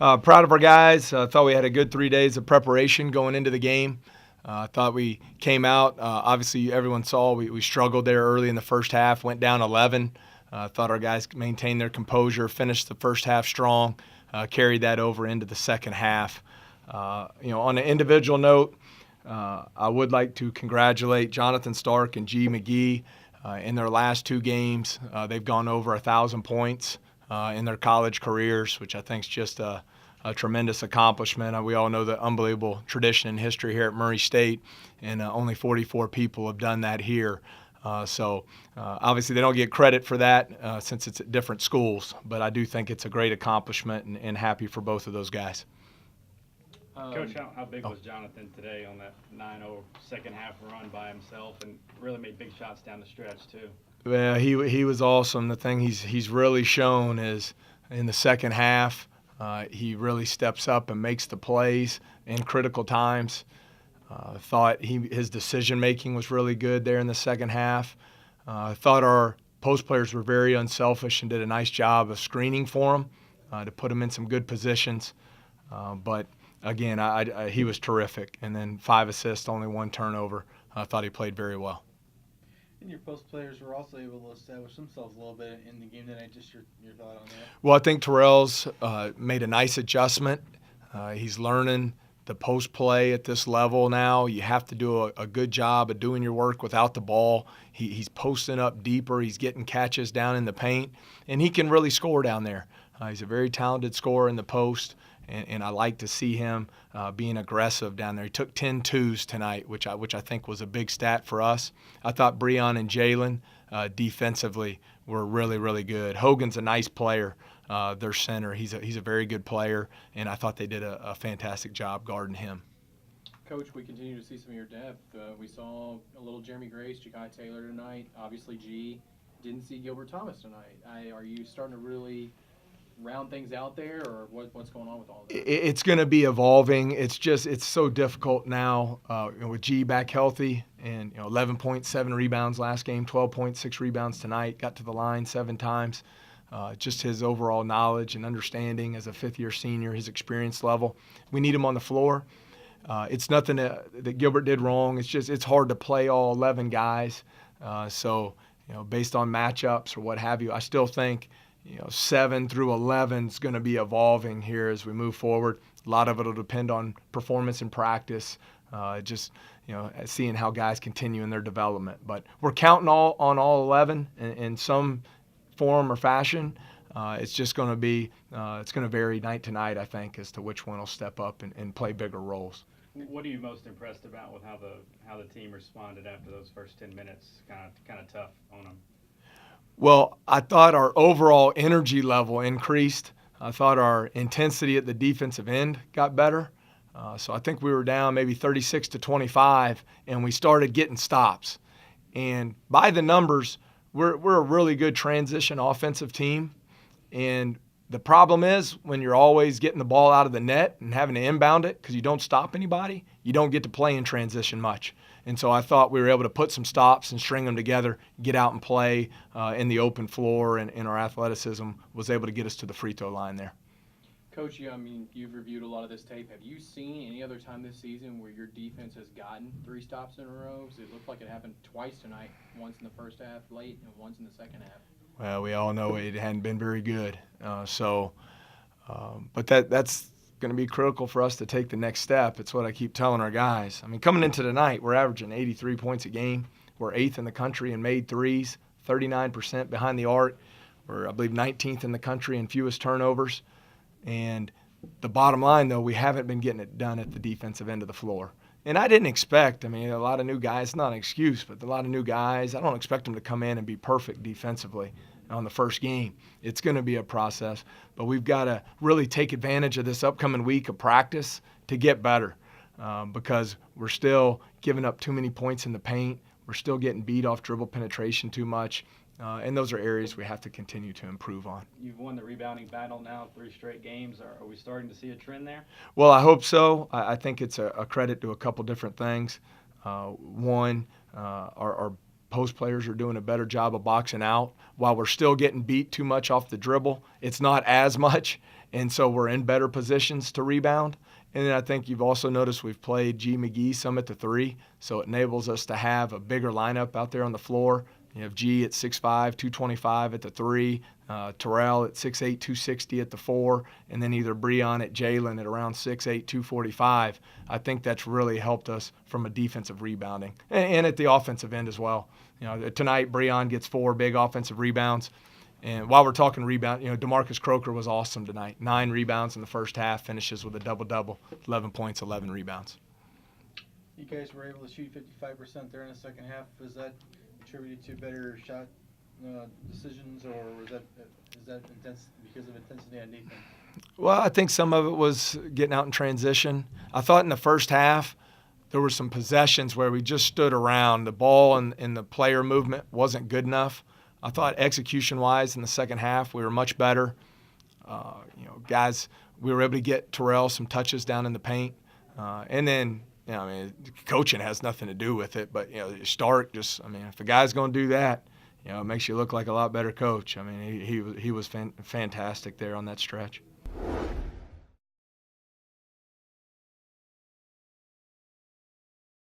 Proud of our guys. I thought we had a good 3 days of preparation going into the game. I thought we came out. Obviously, everyone saw we struggled there early in the first half, went down 11. Thought our guys maintained their composure, finished the first half strong, carried that over into the second half. On an individual note, I would like to congratulate Jonathan Stark and G. McGee. In their last 2 games, they've gone over 1,000 points in their college careers, which I think is just a tremendous accomplishment. We all know the unbelievable tradition and history here at Murray State, and only 44 people have done that here. So obviously they don't get credit for that since it's at different schools, but I do think it's a great accomplishment and happy for both of those guys. Coach, how big was Jonathan today on that 9-0 second half run by himself, and really made big shots down the stretch too? Well, he was awesome. The thing he's really shown is in the second half, he really steps up and makes the plays in critical times. Thought his decision making was really good there in the second half. Thought our post players were very unselfish and did a nice job of screening for him to put him in some good positions. But again, he was terrific. And then 5 assists, only 1 turnover. I thought he played very well. And your post players were also able to establish themselves a little bit in the game tonight. Just your thought on that? Well, I think Terrell's made a nice adjustment. He's learning the post play at this level now. You have to do a good job of doing your work without the ball. He's posting up deeper. He's getting catches down in the paint, and he can really score down there. He's a very talented scorer in the post, and I like to see him being aggressive down there. He took 10 twos tonight, which I think was a big stat for us. I thought Breon and Jalen defensively were really, really good. Hogan's a nice player, their center. He's a very good player, and I thought they did a fantastic job guarding him. Coach, we continue to see some of your depth. We saw a little Jeremy Grace, Ja'Kai Taylor tonight, obviously G. Didn't see Gilbert Thomas tonight. Are you starting to really round things out there, or what's going on with all that? It's going to be evolving. It's so difficult now with G back healthy, and 11.7 rebounds last game, 12.6 rebounds tonight. Got to the line 7 times. Just his overall knowledge and understanding as a 5th-year senior, his experience level. We need him on the floor. It's nothing that Gilbert did wrong. It's hard to play all 11 guys. So based on matchups or what have you, I still think 7 through 11 is going to be evolving here as we move forward. A lot of it will depend on performance in practice, seeing how guys continue in their development. But we're counting on all 11 in some form or fashion. It's just going to be it's going to vary night to night, I think, as to which one will step up and play bigger roles. What are you most impressed about with how the team responded after those first 10 minutes? Kind of tough on them. Well, I thought our overall energy level increased. I thought our intensity at the defensive end got better. So I think we were down maybe 36-25, and we started getting stops. And by the numbers, we're a really good transition offensive team. And the problem is when you're always getting the ball out of the net and having to inbound it because you don't stop anybody, you don't get to play in transition much. And so I thought we were able to put some stops and string them together, get out and play in the open floor, and our athleticism was able to get us to the free throw line there. Coach, you've reviewed a lot of this tape. Have you seen any other time this season where your defense has gotten 3 stops in a row? Because it looked like it happened twice tonight, once in the first half late and once in the second half. Well, we all know it hadn't been very good. But that's going to be critical for us to take the next step. It's what I keep telling our guys. Coming into tonight, we're averaging 83 points a game. We're 8th in the country in made threes, 39% behind the arc. We're, I believe, 19th in the country in fewest turnovers. And the bottom line, though, we haven't been getting it done at the defensive end of the floor. And I didn't expect, a lot of new guys, not an excuse, but a lot of new guys, I don't expect them to come in and be perfect defensively on the first game. It's going to be a process, but we've got to really take advantage of this upcoming week of practice to get better because we're still giving up too many points in the paint. We're still getting beat off dribble penetration too much, and those are areas we have to continue to improve on. You've won the rebounding battle now 3 straight games. Are we starting to see a trend there? Well, I hope so. I think it's a credit to a couple different things. One, our post players are doing a better job of boxing out. While we're still getting beat too much off the dribble, it's not as much, and so we're in better positions to rebound. And then I think you've also noticed we've played G. McGee some at the 3, so it enables us to have a bigger lineup out there on the floor. You have G at 6'5", 225 at the 3, Terrell at 6'8", 260 at the 4, and then either Breon at Jalen at around 6'8", 245. I think that's really helped us from a defensive rebounding and at the offensive end as well. Tonight Breon gets 4 big offensive rebounds. And while we're talking rebound, DeMarcus Croker was awesome tonight. 9 rebounds in the first half, finishes with a double-double, 11 points, 11 rebounds. You guys were able to shoot 55% there in the second half. Is that attributed to better shot decisions, or is that intense because of intensity on defense? Well, I think some of it was getting out in transition. I thought in the first half there were some possessions where we just stood around. The ball and the player movement wasn't good enough. I thought execution-wise in the second half we were much better. Guys, we were able to get Terrell some touches down in the paint. And then, coaching has nothing to do with it, but, Stark if a guy's going to do that, it makes you look like a lot better coach. He was fantastic there on that stretch.